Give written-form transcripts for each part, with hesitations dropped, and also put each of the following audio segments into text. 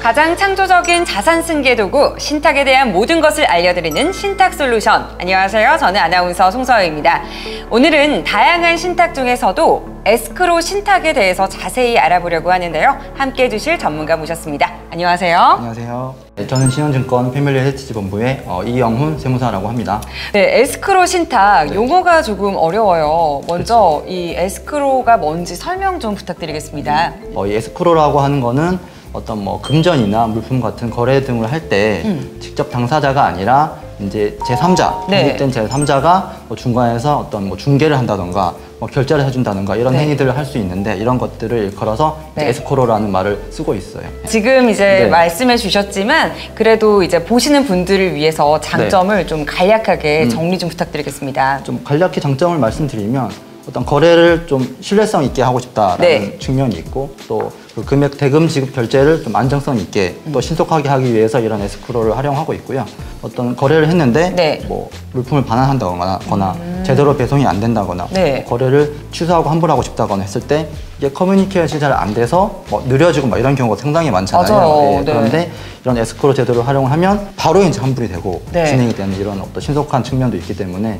가장 창조적인 자산 승계 도구 신탁에 대한 모든 것을 알려드리는 신탁솔루션. 안녕하세요. 저는 아나운서 송서영입니다. 오늘은 다양한 신탁 중에서도 에스크로 신탁에 대해서 자세히 알아보려고 하는데요. 함께해 주실 전문가 모셨습니다. 안녕하세요. 안녕하세요. 저는 신현증권 패밀리 헬스지 본부의 이영훈 세무사라고 합니다. 네, 에스크로 신탁 용어가 조금 어려워요. 먼저 이 에스크로가 뭔지 설명 좀 부탁드리겠습니다. 이 에스크로라고 하는 거는 어떤 금전이나 물품 같은 거래 등을 할 때 직접 당사자가 아니라 이제 제3자, 독립된 제3자가 중간에서 어떤 중개를 한다던가 결제를 해준다던가 이런 행위들을 할 수 있는데 이런 것들을 일컬어서 에스크로라는 말을 쓰고 있어요. 지금 이제 말씀해 주셨지만 그래도 이제 보시는 분들을 위해서 장점을 좀 간략하게 정리 좀 부탁드리겠습니다. 좀 간략히 장점을 말씀드리면 어떤 거래를 좀 신뢰성 있게 하고 싶다라는 측면이 있고 또 그 금액 대금 지급 결제를 좀 안정성 있게 또 신속하게 하기 위해서 이런 에스크로를 활용하고 있고요. 어떤 거래를 했는데 물품을 반환한다거나 제대로 배송이 안 된다거나 거래를 취소하고 환불하고 싶다거나 했을 때 이게 커뮤니케이션이 잘 안 돼서 느려지고 이런 경우가 상당히 많잖아요. 그런데 이런 에스크로 제도를 활용을 하면 바로 이제 환불이 되고 진행이 되는 이런 어떤 신속한 측면도 있기 때문에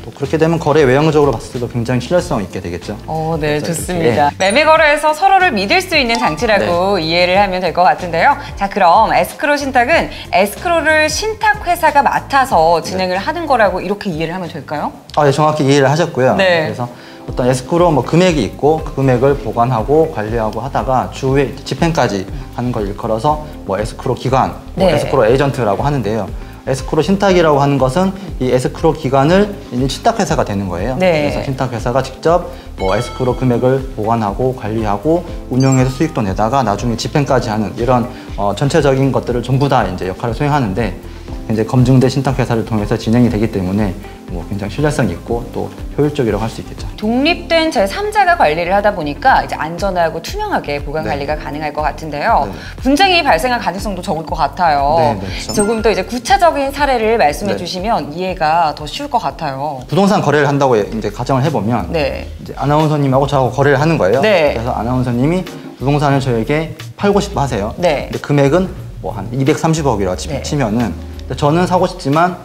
또 그렇게 되면 거래 외형적으로 봤을 때도 굉장히 신뢰성 있게 되겠죠. 네, 좋습니다. 매매 거래에서 서로를 믿을 수 있는 장치라고 이해를 하면 될 것 같은데요. 자, 그럼 에스크로 신탁은 에스크로를 신탁 회사가 맡아서 진행을 하는 거라고 이렇게 이해를 하면 될까요? 네, 정확히 이해를 하셨고요. 그래서 어떤 에스크로 금액이 있고 그 금액을 보관하고 관리하고 하다가 추후에 집행까지 하는 걸 일컬어서 에스크로 기관, 에스크로 에이전트라고 하는데요. 에스크로 신탁이라고 하는 것은 이 에스크로 기관을 신탁회사가 되는 거예요. 그래서 신탁회사가 직접 에스크로 금액을 보관하고 관리하고 운영해서 수익도 내다가 나중에 집행까지 하는 이런 전체적인 것들을 전부 다 이제 역할을 수행하는데 이제 검증된 신탁회사를 통해서 진행이 되기 때문에 굉장히 신뢰성 있고 또 효율적이라고 할 수 있겠죠. 독립된 제3자가 관리를 하다 보니까 이제 안전하고 투명하게 보관 관리가 가능할 것 같은데요. 분쟁이 발생할 가능성도 적을 것 같아요. 조금 더 이제 구체적인 사례를 말씀해 주시면 이해가 더 쉬울 것 같아요. 부동산 거래를 한다고 이제 가정을 해보면 이제 아나운서님하고 저하고 거래를 하는 거예요. 그래서 아나운서님이 부동산을 저에게 팔고 싶어 하세요. 근데 금액은 한 230억이라고 치면은 저는 사고 싶지만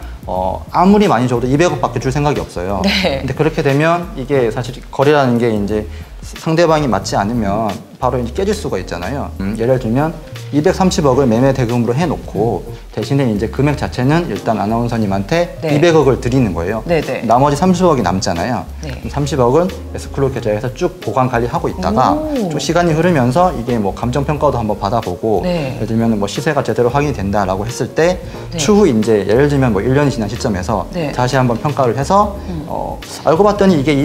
아무리 많이 줘도 200억밖에 줄 생각이 없어요. 근데 그렇게 되면 이게 사실 거래라는 게 이제 상대방이 맞지 않으면 바로 이제 깨질 수가 있잖아요. 예를 들면 230억을 매매 대금으로 해놓고 대신에 이제 금액 자체는 일단 아나운서님한테 200억을 드리는 거예요. 나머지 30억이 남잖아요. 30억은 에스크로 계좌에서 쭉 보관 관리하고 있다가 좀 시간이 흐르면서 이게 감정평가도 한번 받아보고 예를 들면 시세가 제대로 확인이 된다라고 했을 때 추후 이제 예를 들면 1년이 지난 시점에서 다시 한번 평가를 해서 알고 봤더니 이게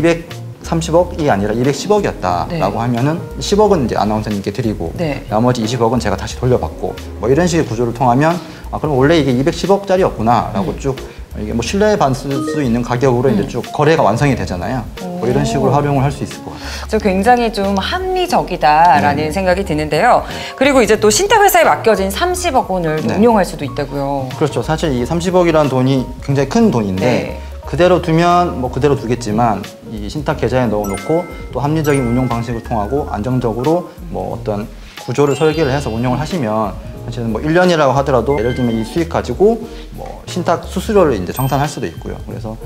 230억이 아니라 210억이었다라고 하면은 10억은 이제 아나운서님께 드리고 나머지 20억은 제가 다시 돌려받고 이런 식의 구조를 통하면 그럼 원래 이게 210억짜리였구나라고 쭉 이게 신뢰받을 수 있는 가격으로 이제 쭉 거래가 완성이 되잖아요. 이런 식으로 활용을 할 수 있을 것 같아요. 굉장히 좀 합리적이다라는 생각이 드는데요. 그리고 이제 또 신탁회사에 맡겨진 30억 원을 운용할 수도 있다고요. 그렇죠. 사실 이 30억이라는 돈이 굉장히 큰 돈인데 그대로 두면 그대로 두겠지만 이 신탁 계좌에 넣어놓고 또 합리적인 운용 방식을 통하고 안정적으로 어떤 구조를 설계를 해서 운영을 하시면 사실은 1년이라고 하더라도 예를 들면 이 수익 가지고 신탁 수수료를 이제 정산할 수도 있고요. 그래서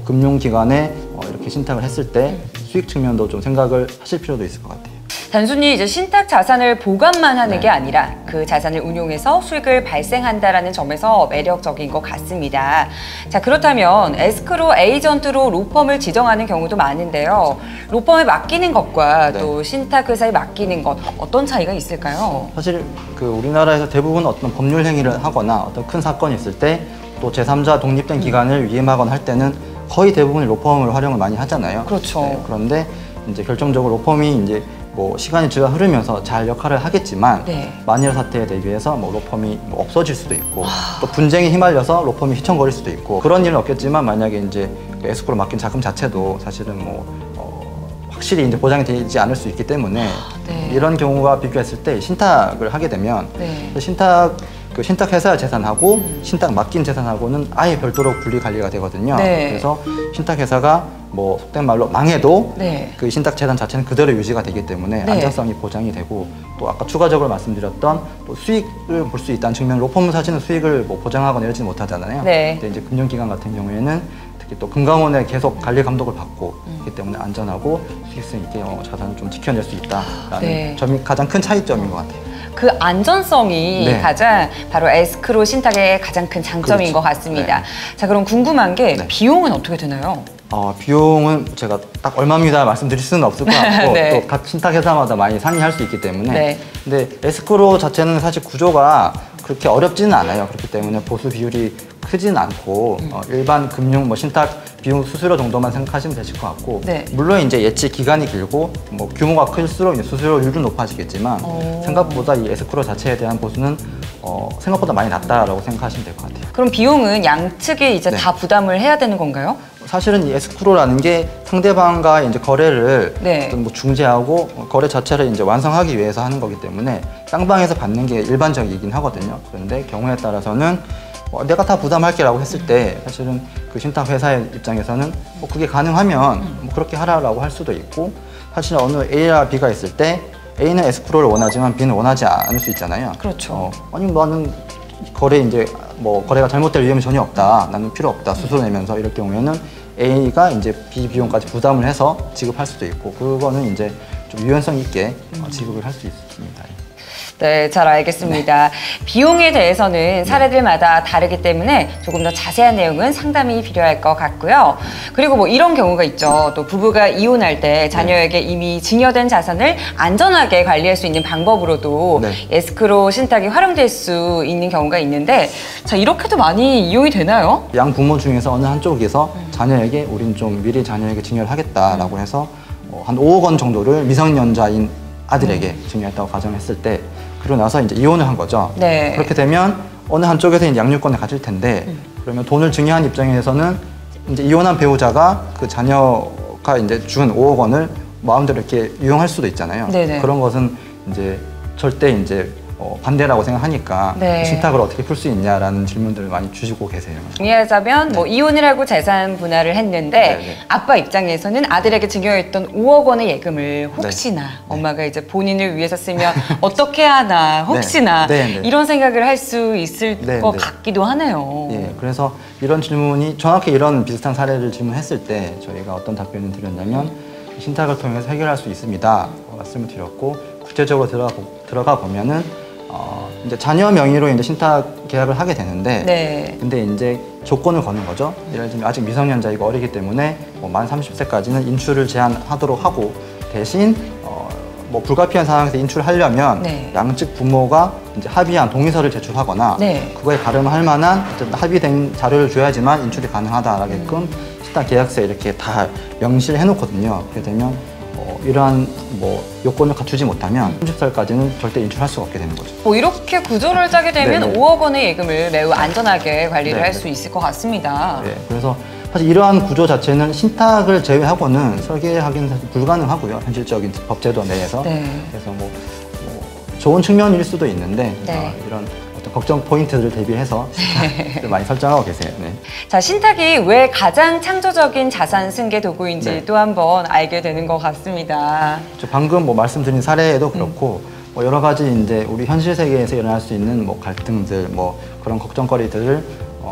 금융기관에 이렇게 신탁을 했을 때 수익 측면도 좀 생각을 하실 필요도 있을 것 같아요. 단순히 이제 신탁 자산을 보관만 하는 게 아니라 그 자산을 운용해서 수익을 발생한다라는 점에서 매력적인 것 같습니다. 자, 그렇다면 에스크로 에이전트로 로펌을 지정하는 경우도 많은데요. 로펌에 맡기는 것과 또 신탁 회사에 맡기는 것 어떤 차이가 있을까요? 사실 우리나라에서 대부분 어떤 법률 행위를 하거나 어떤 큰 사건이 있을 때 또 제3자 독립된 기관을 위임하거나 할 때는 거의 대부분 로펌을 활용을 많이 하잖아요. 그런데 이제 결정적으로 로펌이 이제 시간이 흐르면서 잘 역할을 하겠지만 만일 사태에 대비해서 로펌이 없어질 수도 있고 또 분쟁에 휘말려서 로펌이 휘청거릴 수도 있고 그런 일은 없겠지만 만약에 이제 에스크로 맡긴 자금 자체도 사실은 확실히 이제 보장이 되지 않을 수 있기 때문에 이런 경우와 비교했을 때 신탁을 하게 되면 신탁 회사 재산하고 신탁 맡긴 재산하고는 아예 별도로 분리 관리가 되거든요. 그래서 신탁 회사가 뭐 속된 말로 망해도 그 신탁 재산 자체는 그대로 유지가 되기 때문에 안전성이 보장이 되고, 또 아까 추가적으로 말씀드렸던 또 수익을 볼 수 있다는 측면, 로펌 사실은 수익을 뭐 보장하거나 이러지는 못하잖아요. 근데 이제 금융기관 같은 경우에는 특히 또 금감원의 계속 관리 감독을 받고 있기 때문에 안전하고 수익성 있게 자산을 좀 지켜낼 수 있다라는 점이 가장 큰 차이점인 것 같아요. 그 안전성이 가장 바로 에스크로 신탁의 가장 큰 장점인 것 같습니다. 자, 그럼 궁금한 게 비용은 어떻게 되나요? 비용은 제가 딱 얼마입니다 말씀드릴 수는 없을 것 같고 또 각 신탁 회사마다 많이 상이할 수 있기 때문에 근데 에스크로 자체는 사실 구조가 그렇게 어렵지는 않아요. 그렇기 때문에 보수 비율이 크진 않고 일반 금융 뭐 신탁 비용 수수료 정도만 생각하시면 되실 것 같고 물론 이제 예치 기간이 길고 뭐 규모가 클수록 수수료율은 높아지겠지만 생각보다 이 에스크로 자체에 대한 보수는 생각보다 많이 낮다라고 생각하시면 될 것 같아요. 그럼 비용은 양측이 이제 다 부담을 해야 되는 건가요? 사실은 이 에스크로라는 게 상대방과 이제 거래를 어떤 뭐 중재하고 거래 자체를 이제 완성하기 위해서 하는 거기 때문에 쌍방에서 받는 게 일반적이긴 하거든요. 그런데 경우에 따라서는 내가 다 부담할게라고 했을 때 사실은 그 신탁 회사의 입장에서는 그게 가능하면 뭐 그렇게 하라라고 할 수도 있고, 사실 어느 A와 B가 있을 때 A는 에스크로를 원하지만 B는 원하지 않을 수 있잖아요. 그렇죠. 아니 나는 거래가 잘못될 위험이 전혀 없다. 나는 필요 없다. 수수료 내면서 이럴 경우에는 A가 이제 B 비용까지 부담을 해서 지급할 수도 있고, 그거는 이제 좀 유연성 있게 지급을 할 수 있습니다. 네, 잘 알겠습니다. 비용에 대해서는 사례들마다 다르기 때문에 조금 더 자세한 내용은 상담이 필요할 것 같고요. 그리고 뭐 이런 경우가 있죠. 또 부부가 이혼할 때 자녀에게 이미 증여된 자산을 안전하게 관리할 수 있는 방법으로도 에스크로 신탁이 활용될 수 있는 경우가 있는데, 자, 이렇게도 많이 이용이 되나요? 양 부모 중에서 어느 한쪽에서 자녀에게 우린 좀 미리 자녀에게 증여를 하겠다라고 해서 한 5억 원 정도를 미성년자인 아들에게 증여했다고 가정했을 때, 그러고 나서 이제 이혼을 한 거죠. 그렇게 되면 어느 한쪽에서 이제 양육권을 가질 텐데, 그러면 돈을 증여한 입장에서는 이제 이혼한 배우자가 그 자녀가 이제 준 5억 원을 마음대로 이렇게 이용할 수도 있잖아요. 그런 것은 이제 절대 이제 반대라고 생각하니까 신탁을 어떻게 풀 수 있냐라는 질문들을 많이 주시고 계세요. 정리하자면 뭐 이혼을 하고 재산 분할을 했는데 아빠 입장에서는 아들에게 증여했던 5억 원의 예금을 혹시나 엄마가 이제 본인을 위해서 쓰면 어떻게 하나 혹시나 이런 생각을 할 수 있을 것 같기도 하네요. 그래서 이런 질문이 정확히 이런 비슷한 사례를 질문했을 때 저희가 어떤 답변을 드렸냐면 신탁을 통해서 해결할 수 있습니다 말씀을 드렸고, 구체적으로 들어가 보면은 이제 자녀 명의로 이제 신탁 계약을 하게 되는데, 근데 이제 조건을 거는 거죠. 예를 들면 아직 미성년자이고 어리기 때문에 만 30세까지는 인출을 제한하도록 하고, 대신 뭐 불가피한 상황에서 인출하려면 양측 부모가 이제 합의한 동의서를 제출하거나 그거에 가름할 만한 합의된 자료를 줘야지만 인출이 가능하다라게끔 신탁 계약서에 이렇게 다 명시를 해놓거든요. 그렇게 되면 이러한 뭐 요건을 갖추지 못하면 30살까지는 절대 인출할 수가 없게 되는 거죠. 뭐 이렇게 구조를 짜게 되면 5억 원의 예금을 매우 안전하게 관리를 할 수 있을 것 같습니다. 그래서 사실 이러한 구조 자체는 신탁을 제외하고는 설계하기는 사실 불가능하고요. 현실적인 법제도 내에서. 그래서 뭐 좋은 측면일 수도 있는데 이런 걱정 포인트들을 대비해서 신탁을 많이 설정하고 계세요. 자, 신탁이 왜 가장 창조적인 자산 승계 도구인지 또 한번 알게 되는 것 같습니다. 방금 뭐 말씀드린 사례에도 그렇고 뭐 여러 가지 이제 우리 현실 세계에서 일어날 수 있는 뭐 갈등들, 뭐 그런 걱정거리들을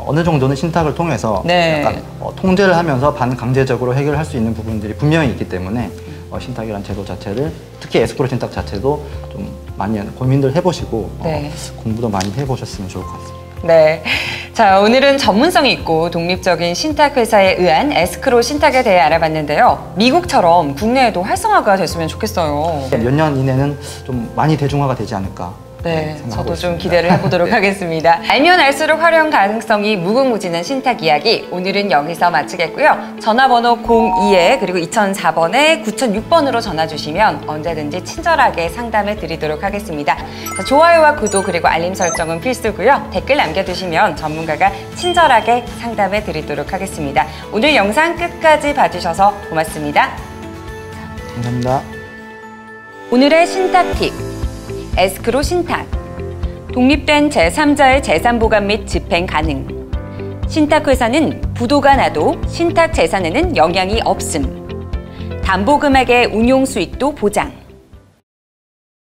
어느 정도는 신탁을 통해서 약간 통제를 하면서 반강제적으로 해결할 수 있는 부분들이 분명히 있기 때문에 신탁이라는 제도 자체를, 특히 에스크로 신탁 자체도 좀 많이 고민들 해보시고 공부도 많이 해보셨으면 좋을 것 같습니다. 자, 오늘은 전문성이 있고 독립적인 신탁회사에 의한 에스크로 신탁에 대해 알아봤는데요. 미국처럼 국내에도 활성화가 됐으면 좋겠어요. 몇 년 이내는 좀 많이 대중화가 되지 않을까. 저도 좀 기대를 해보도록 하겠습니다. 알면 알수록 활용 가능성이 무궁무진한 신탁 이야기, 오늘은 여기서 마치겠고요. 전화번호 02에 그리고 2004번에 9006번으로 전화 주시면 언제든지 친절하게 상담해 드리도록 하겠습니다. 자, 좋아요와 구독 그리고 알림 설정은 필수고요. 댓글 남겨주시면 전문가가 친절하게 상담해 드리도록 하겠습니다. 오늘 영상 끝까지 봐주셔서 고맙습니다. 감사합니다. 오늘의 신탁 팁. 에스크로 신탁. 독립된 제3자의 재산 보관 및 집행 가능. 신탁회사는 부도가 나도 신탁 재산에는 영향이 없음. 담보금액의 운용 수익도 보장.